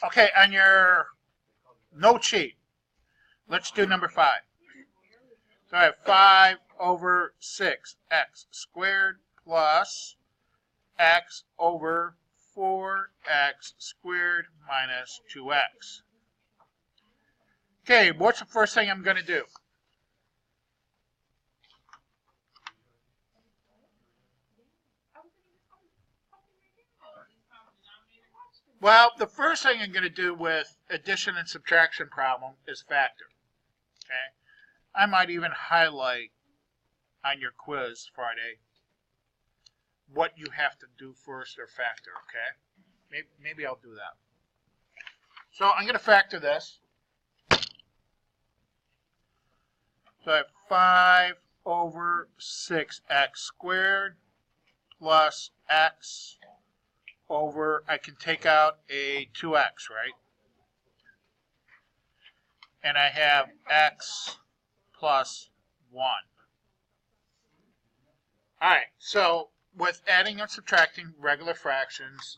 Okay, on your note sheet, let's do number 5. So I have 5 over 6x squared plus x over 4x squared minus 2x. Okay, what's the first thing I'm going to do? Well, the first thing I'm going to do with addition and subtraction problem is factor. Okay, I might even highlight on your quiz Friday what you have to do first or factor. Okay, maybe I'll do that. So I'm going to factor this. So I have 5 over 6x squared plus x over, I can take out a 2x, right? And I have x plus 1. Alright, so with adding and subtracting regular fractions,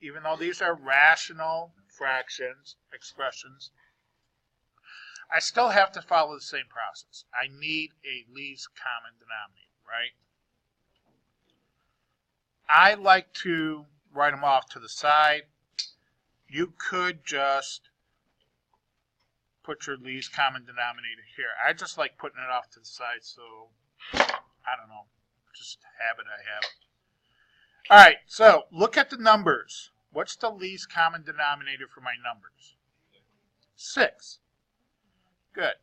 even though these are rational fractions, expressions, I still have to follow the same process. I need a least common denominator, right? I like to write them off to the side. You could just put your least common denominator here. I just like putting it off to the side, so I don't know, just a habit I have. All right, so look at the numbers. What's the least common denominator for my numbers? 6. Good.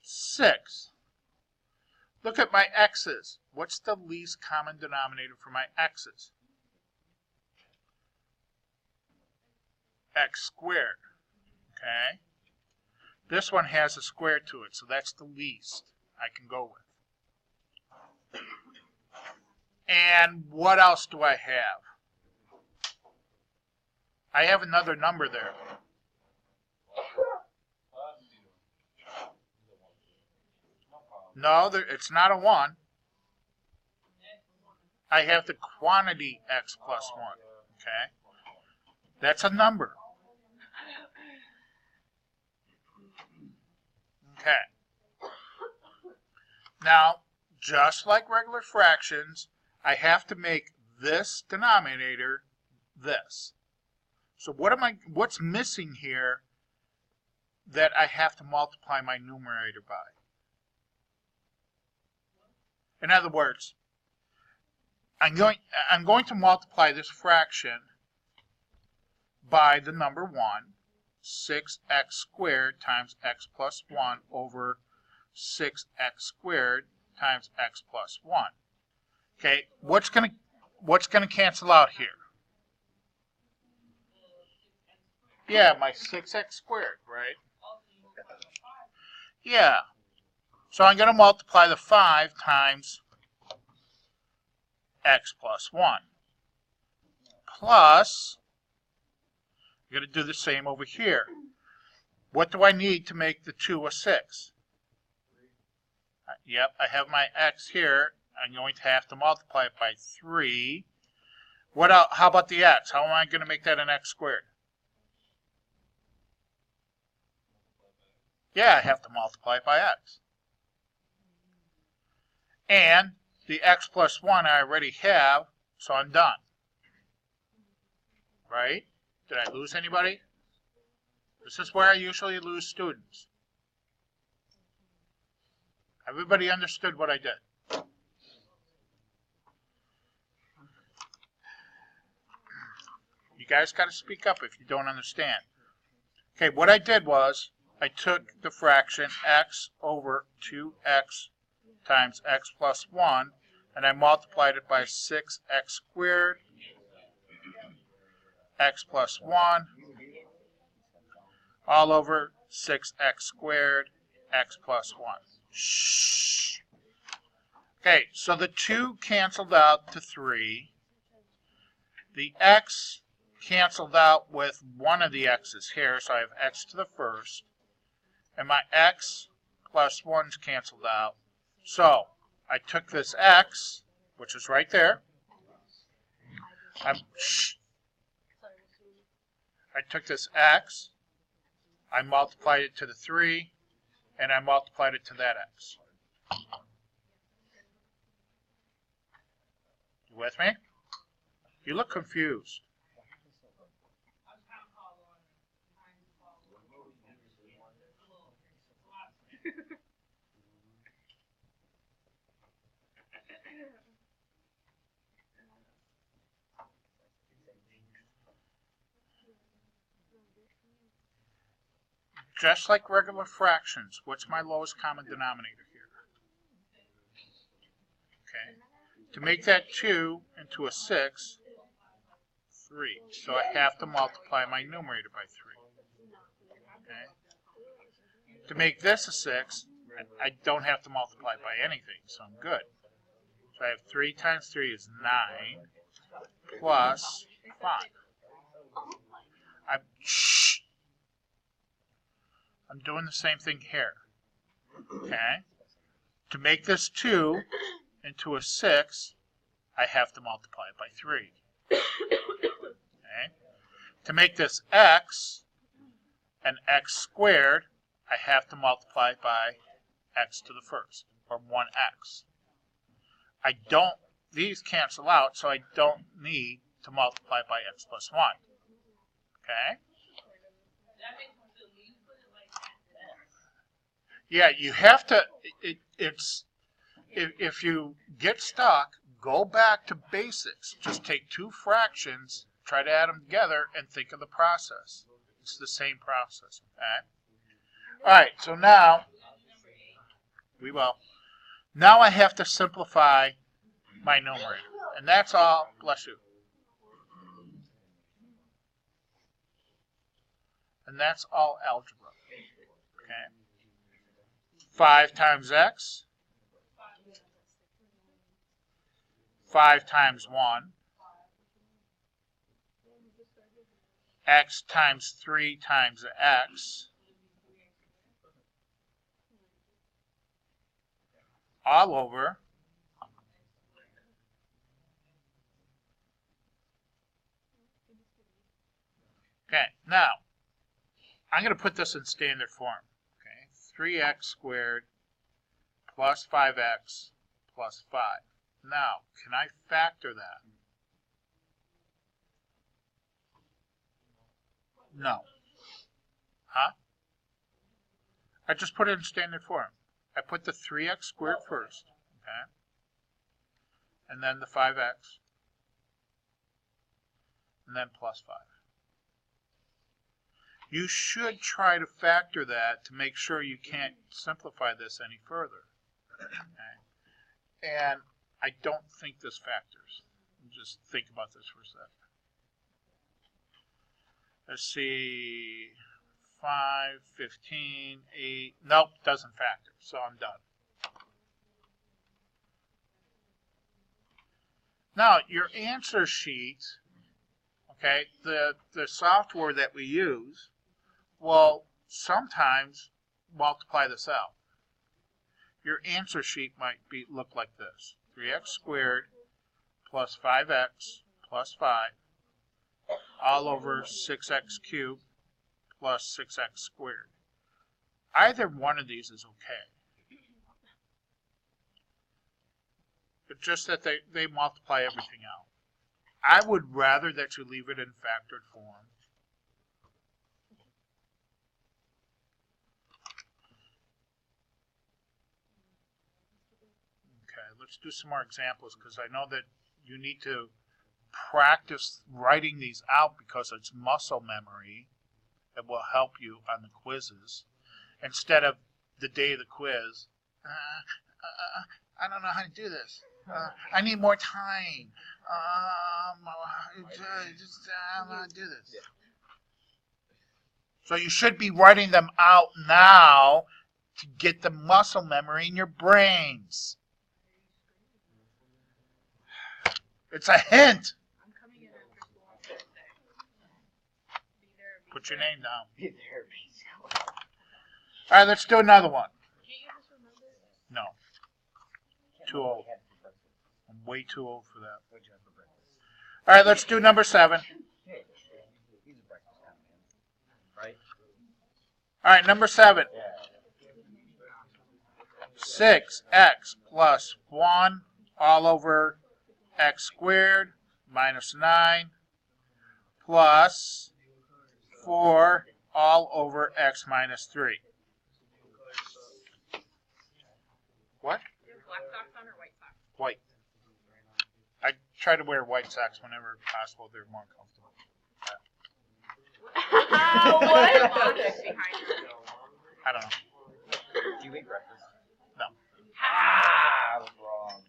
6. Look at my x's. What's the least common denominator for my x's? X squared. Okay. This one has a square to it, so that's the least I can go with. And what else do I have? I have another number there. No, it's not a 1. I have the quantity x plus 1. Okay? That's a number. Okay. Now, just like regular fractions, I have to make this denominator this. So what's missing here that I have to multiply my numerator by? In other words, I'm going to multiply this fraction by the number 1, 6x squared times x plus 1 over 6x squared times x plus 1. Okay, what's going to cancel out here? Yeah, my 6x squared, right? Yeah. So I'm going to multiply the 5 times x plus 1. Plus, I'm going to do the same over here. What do I need to make the 2 a 6? Yep, I have my x here. I'm going to have to multiply it by 3. What else? How about the x? How am I going to make that an x squared? Yeah, I have to multiply it by x. And the x plus 1 I already have, so I'm done. Right? Did I lose anybody? This is where I usually lose students. Everybody understood what I did. You guys got to speak up if you don't understand. Okay, what I did was I took the fraction x over 2x times x plus 1, and I multiplied it by 6x squared, x plus 1, all over 6x squared, x plus 1. Shh. Okay, so the 2 canceled out to 3. The x canceled out with one of the x's here, so I have x to the first. And my x plus 1's canceled out. So I took this x, which is right there. I I took this x, I multiplied it to the 3, and I multiplied it to that x. You with me? You look confused. Just like regular fractions, what's my lowest common denominator here? Okay. To make that 2 into a 6, 3. So I have to multiply my numerator by 3. Okay. To make this a 6, I don't have to multiply by anything, so I'm good. So I have 3 times 3 is 9 plus 5. I'm doing the same thing here. Okay. To make this 2 into a 6, I have to multiply it by 3. Okay. To make this x an x squared, I have to multiply it by x to the first, or 1x. These cancel out, so I don't need to multiply by x plus 1. Okay? Yeah, you have to, if you get stuck, go back to basics. Just take two fractions, try to add them together, and think of the process. It's the same process, okay? All right, so now, now I have to simplify my numerator. And that's all, bless you. And that's all algebra, okay? 5 times x, 5 times 1, x times 3 times x, all over okay, now I'm going to put this in standard form. Okay, 3x squared plus 5x plus 5. Now, can I factor that? No. Huh? I just put it in standard form. I put the 3x squared first, okay, and then the 5x, and then plus 5. You should try to factor that to make sure you can't simplify this any further. Okay? And I don't think this factors. Just think about this for a second. Let's see, 5, 15, 8, nope, doesn't factor, so I'm done. Now, your answer sheet, okay, the software that we use will sometimes multiply this out. Your answer sheet might look like this. 3x squared plus 5x plus 5 all over 6x cubed plus 6x squared. Either one of these is okay. It's just that they multiply everything out. I would rather that you leave it in factored form. Okay, let's do some more examples because I know that you need to practice writing these out because it's muscle memory that will help you on the quizzes. Instead of the day of the quiz, I don't know how to do this. I need more time. I don't know how to do this. So you should be writing them out now to get the muscle memory in your brains. It's a hint. I'm coming in after school on Thursday. Be there. Put your name down. Be there, be All right, let's do another one. Can't you just remember? No. Too old. I'm way too old for that. All right, let's do number 7. right? All right, number 7. 6x plus 1 all over x squared minus 9 plus 4 all over x minus 3. What? Do you have black socks on or white socks? White. I try to wear white socks whenever possible. They're more comfortable. What? Mom is behind you. I don't know. Do you eat breakfast? No. I was wrong.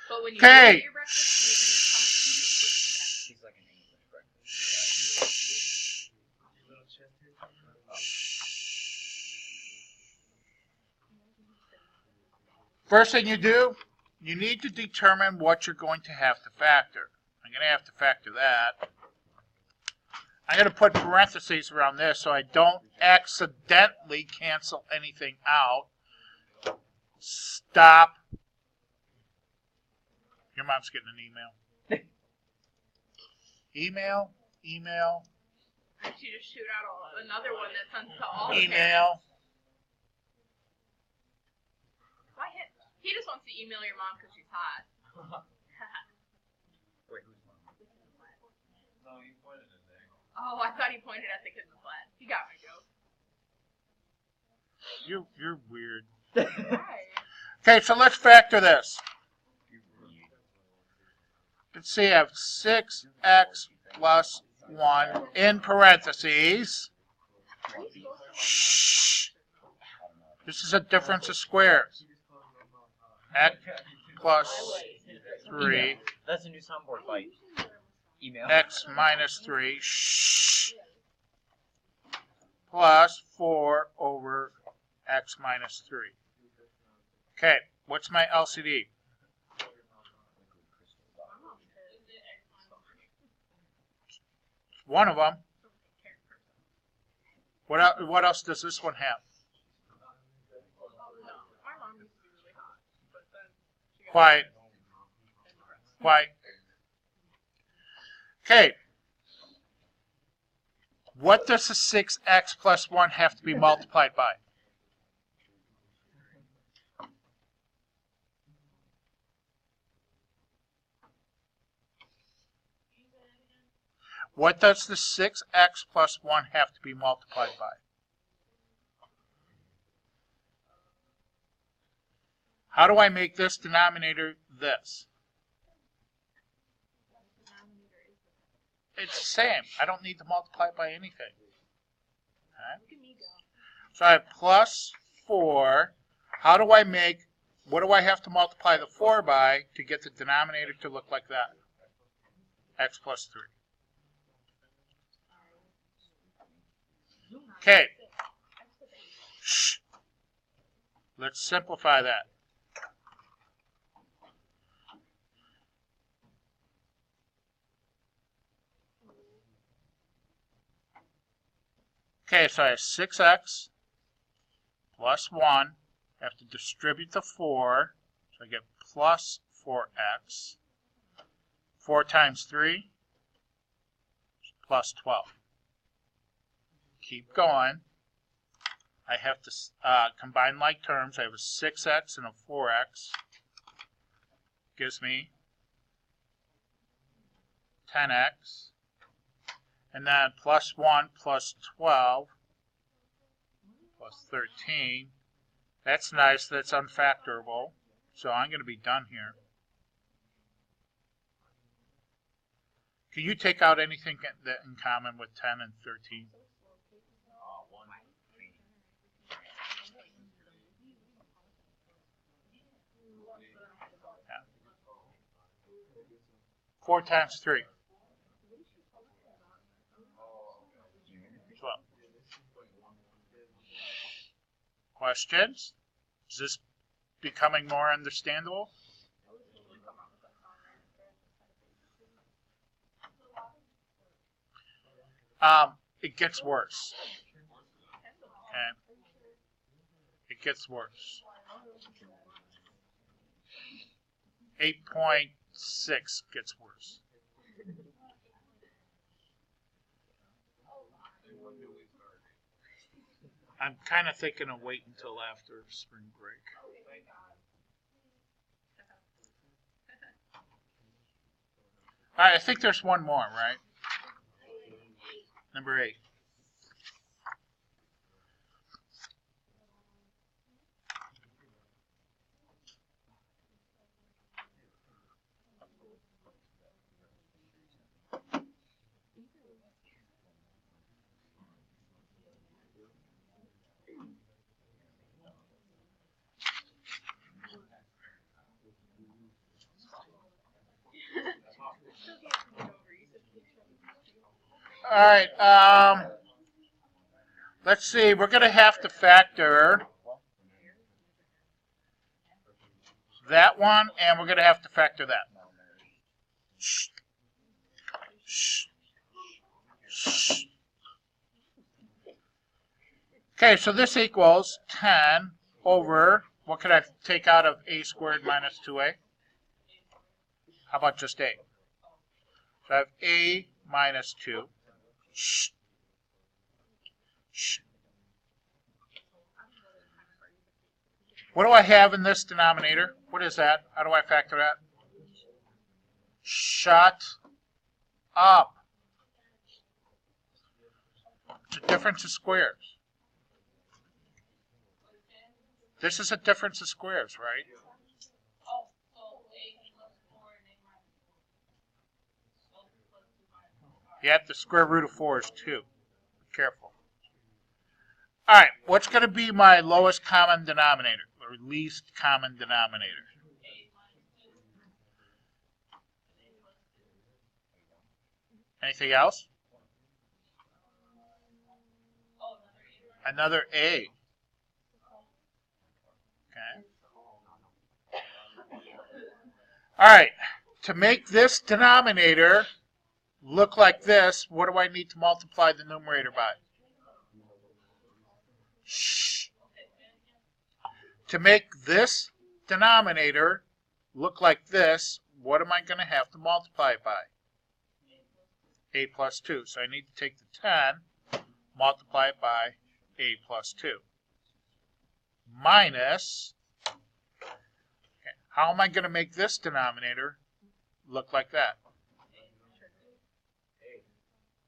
But when you Okay. eat your breakfast, do you He's like an English breakfast. First thing you do, you need to determine what you're going to have to factor. I'm going to have to factor that. I'm going to put parentheses around this so I don't accidentally cancel anything out. Stop. Your mom's getting an email. Email. I want you to shoot out another one that sends to all the parents. Email. Why hit? He just wants to email your mom because she's hot. Wait, who's mom? No, you pointed it there. Oh, I thought he pointed at the kid in the flat. He got my joke. You're weird. Right. Okay, so let's factor this. Let's see, I have 6x plus 1 in parentheses. Shh. This is a difference of squares. X plus 3, That's a new soundboard fight. Email. x minus 3, shh, plus 4 over x minus 3. Okay, what's my LCD? One of them. What else does this one have? My mom used to be really hot, but then she got Quiet. Quiet. Okay. What does the 6x plus 1 have to be multiplied by? What does the 6x plus 1 have to be multiplied by? How do I make this denominator this? It's the same. I don't need to multiply it by anything. Okay. Look at me go. So I have plus 4. How do I make, what do I have to multiply the 4 by to get the denominator to look like that? X plus 3. Okay. Shh. Let's simplify that. Okay, so I have 6x plus 1. I have to distribute the 4. So I get plus 4x. 4 times 3 plus 12. Keep going. I have to combine like terms. I have a 6x and a 4x. Gives me 10x. And then plus 1 plus 12 plus 13. That's nice. That's unfactorable. So I'm going to be done here. Can you take out anything in common with 10 and 13? 1. 4 times 3. 12. Questions? Is this becoming more understandable? It gets worse. Okay. It gets worse. 8.6 gets worse. I'm kind of thinking of waiting until after spring break. All right, I think there's one more, right? Number 8. All right, let's see. We're going to have to factor that one, and we're going to have to factor that. Shh. Shh. Shh. Okay, so this equals 10 over, what could I take out of a squared minus 2a? How about just a? So I have a minus 2. Shh. Shh. What do I have in this denominator? What is that? How do I factor that? Shut up. It's a difference of squares. This is a difference of squares, right? Yep, the square root of 4 is 2. Be careful. All right, what's going to be my lowest common denominator, or least common denominator? Anything else? Another a. Okay. All right, to make this denominator look like this, what do I need to multiply the numerator by? Shh. To make this denominator look like this, what am I going to have to multiply it by? A plus 2. So I need to take the 10, multiply it by a plus 2. Minus, okay, how am I going to make this denominator look like that?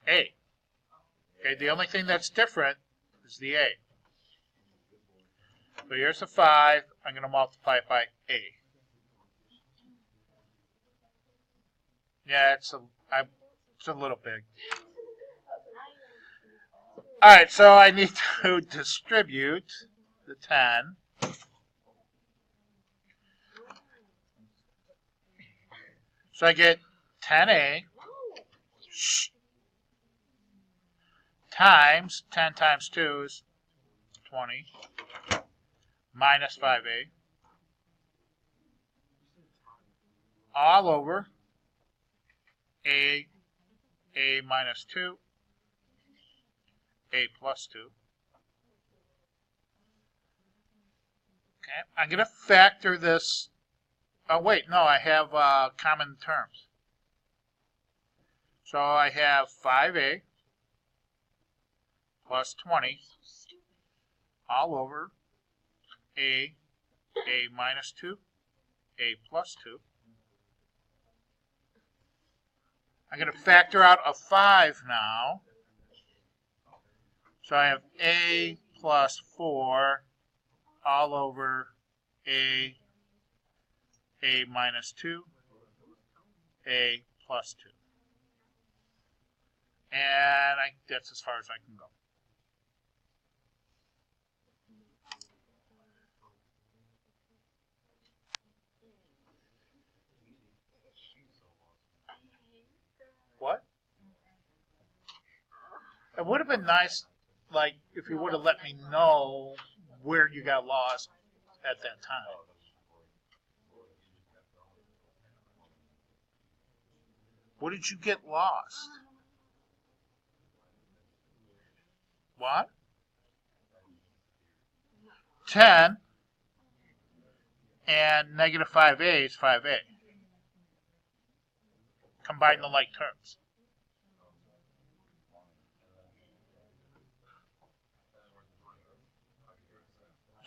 A. Okay, the only thing that's different is the a. So here's a 5. I'm going to multiply it by a. Yeah, it's a little big. All right, so I need to distribute the 10. So I get 10a times 10 times 2 is 20 minus 5a all over a minus 2, a plus 2. Okay, I'm going to factor this. Oh, wait, no, I have common terms. So I have 5a plus 20 all over a minus 2, a plus 2. I'm going to factor out a 5 now. So I have a plus 4 all over a minus 2, a plus 2. And that's as far as I can go. What? It would have been nice, like, if you would have let me know where you got lost at that time. What did you get lost? What? 10 and negative 5a is 5a. Combine the like terms.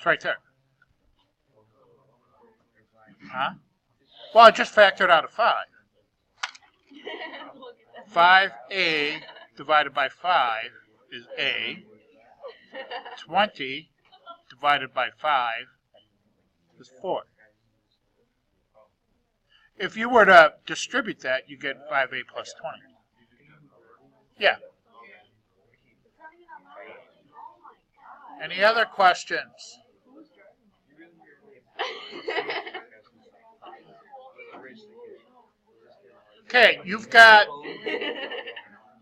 right there. Huh? Well, I just factored out of 5. Look at that. 5a divided by 5 is a. 20 divided by 5 is 4. If you were to distribute that, you get 5a plus 20. Yeah. Any other questions? Okay, you've got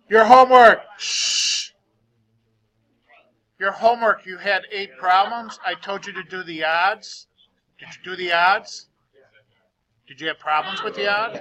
your homework. Shh. Your homework, you had 8 problems. I told you to do the odds. Did you do the odds? Did you have problems with the odds?